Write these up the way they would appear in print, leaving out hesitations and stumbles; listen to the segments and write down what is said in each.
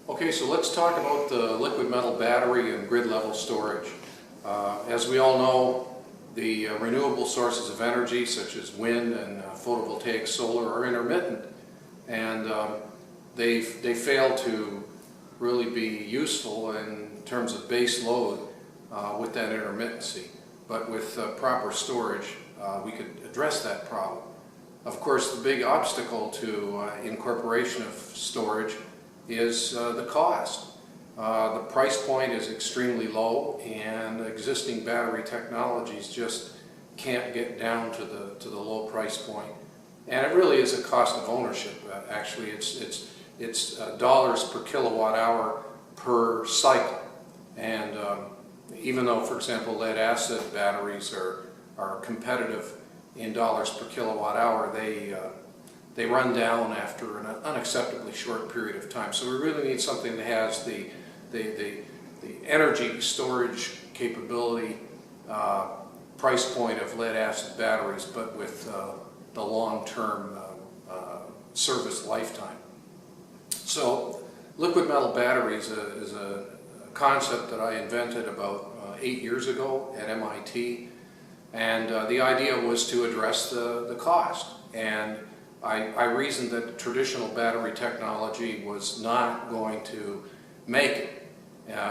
Okay, so let's talk about the liquid metal battery and grid level storage. As we all know, the renewable sources of energy such as wind and photovoltaic solar are intermittent, and they fail to really be useful in terms of base load with that intermittency. But with proper storage, we could address that problem. Of course, the big obstacle to incorporation of storage is the cost. The price point is extremely low, and existing battery technologies just can't get down to the low price point. And it really is a cost of ownership. Actually, it's dollars per kilowatt hour per cycle. And even though, for example, lead acid batteries are competitive in dollars per kilowatt hour, they run down after an unacceptably short period of time. So we really need something that has the energy storage capability price point of lead acid batteries, but with the long-term service lifetime. So liquid metal batteries is a concept that I invented about 8 years ago at MIT, and the idea was to address the cost. And I reasoned that traditional battery technology was not going to make it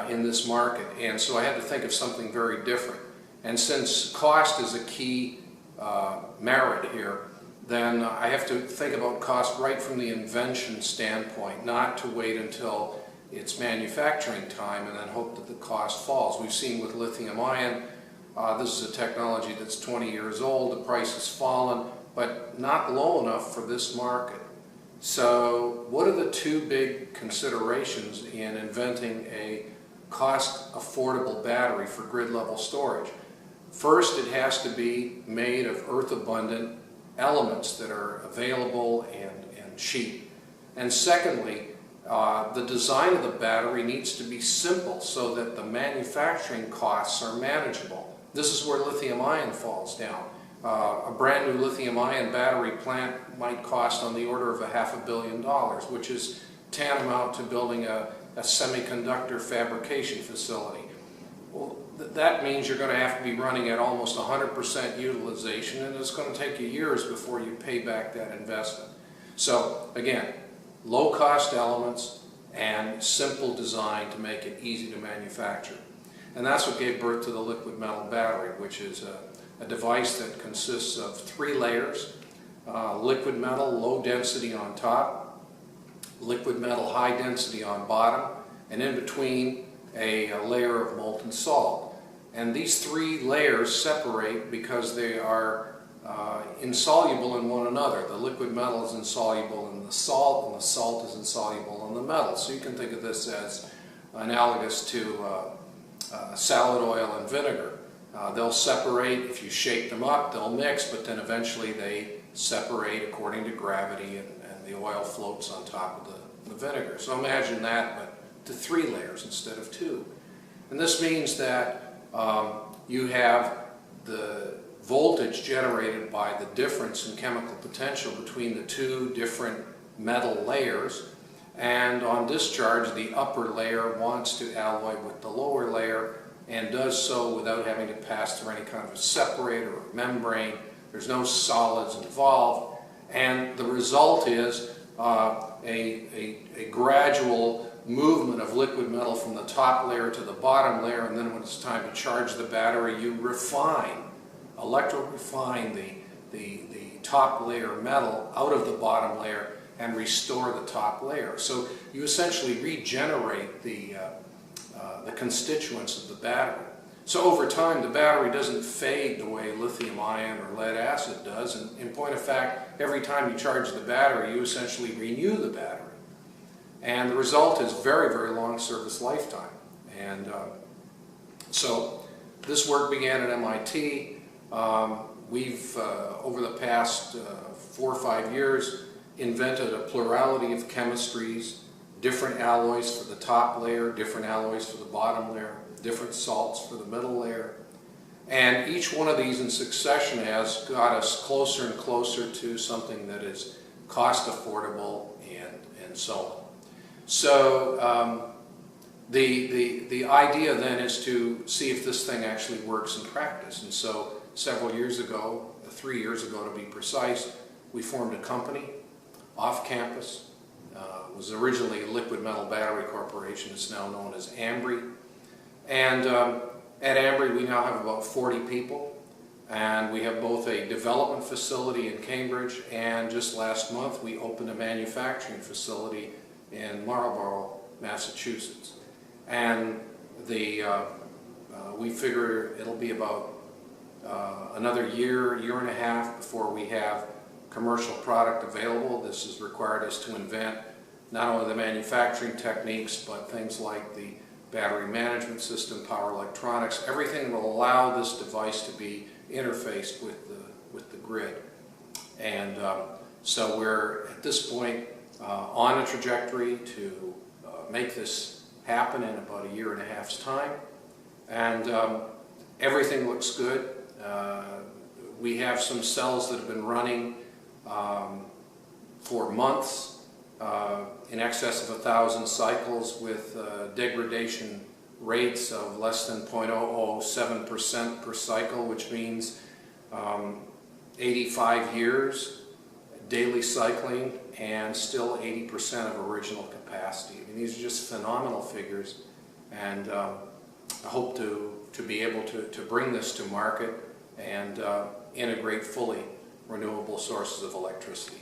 in this market, and so I had to think of something very different. And since cost is a key merit here, then I have to think about cost right from the invention standpoint, not to wait until its manufacturing time and then hope that the cost falls. We've seen with lithium ion, this is a technology that's 20 years old, the price has fallen, but not low enough for this market. So what are the two big considerations in inventing a cost-affordable battery for grid-level storage? First, it has to be made of earth-abundant elements that are available and cheap. And secondly, the design of the battery needs to be simple so that the manufacturing costs are manageable. This is where lithium-ion falls down. A brand new lithium-ion battery plant might cost on the order of $500 million, which is tantamount to building a semiconductor fabrication facility. Well, that means you're going to have to be running at almost 100% utilization, and it's going to take you years before you pay back that investment. So again, low-cost elements and simple design to make it easy to manufacture. And that's what gave birth to the liquid metal battery, which is a device that consists of 3 layers: liquid metal, low density on top, liquid metal, high density on bottom, and in between a layer of molten salt. And these 3 layers separate because they are insoluble in one another. The liquid metal is insoluble in the salt, and the salt is insoluble in the metal. So you can think of this as analogous to salad oil and vinegar. They'll separate. If you shake them up, they'll mix, but then eventually they separate according to gravity, and the oil floats on top of the vinegar. So imagine that, but to 3 layers instead of 2. And this means that you have the voltage generated by the difference in chemical potential between the 2 different metal layers, and on discharge the upper layer wants to alloy with the lower layer, and does so without having to pass through any kind of a separator or membrane. There's no solids involved, and the result is a gradual movement of liquid metal from the top layer to the bottom layer, and then when it's time to charge the battery, you electro-refine the top layer metal out of the bottom layer and restore the top layer. So you essentially regenerate the constituents of the battery. So over time, the battery doesn't fade the way lithium ion or lead acid does, and in point of fact, every time you charge the battery, you essentially renew the battery. And the result is very, very long service lifetime. And so this work began at MIT. We've, over the past 4 or 5 years, invented a plurality of chemistries, different alloys for the top layer, different alloys for the bottom layer, different salts for the middle layer. And each one of these in succession has got us closer and closer to something that is cost affordable and so on. So the idea then is to see if this thing actually works in practice. And so several years ago, 3 years ago to be precise, we formed a company off campus. It was originally Liquid Metal Battery Corporation. It's now known as Ambri. And at Ambri we now have about 40 people. And we have both a development facility in Cambridge, and just last month we opened a manufacturing facility in Marlborough, Massachusetts. And we figure it'll be about another year and a half before we have commercial product available. This has required us to invent not only the manufacturing techniques, but things like the battery management system, power electronics, everything that will allow this device to be interfaced with the grid. And so we're at this point on a trajectory to make this happen in about a year and a half's time. And everything looks good. We have some cells that have been running for months, in excess of 1,000 cycles, with degradation rates of less than 0.007% per cycle, which means 85 years daily cycling and still 80% of original capacity. I mean, these are just phenomenal figures, and I hope to be able to bring this to market and integrate fully renewable sources of electricity.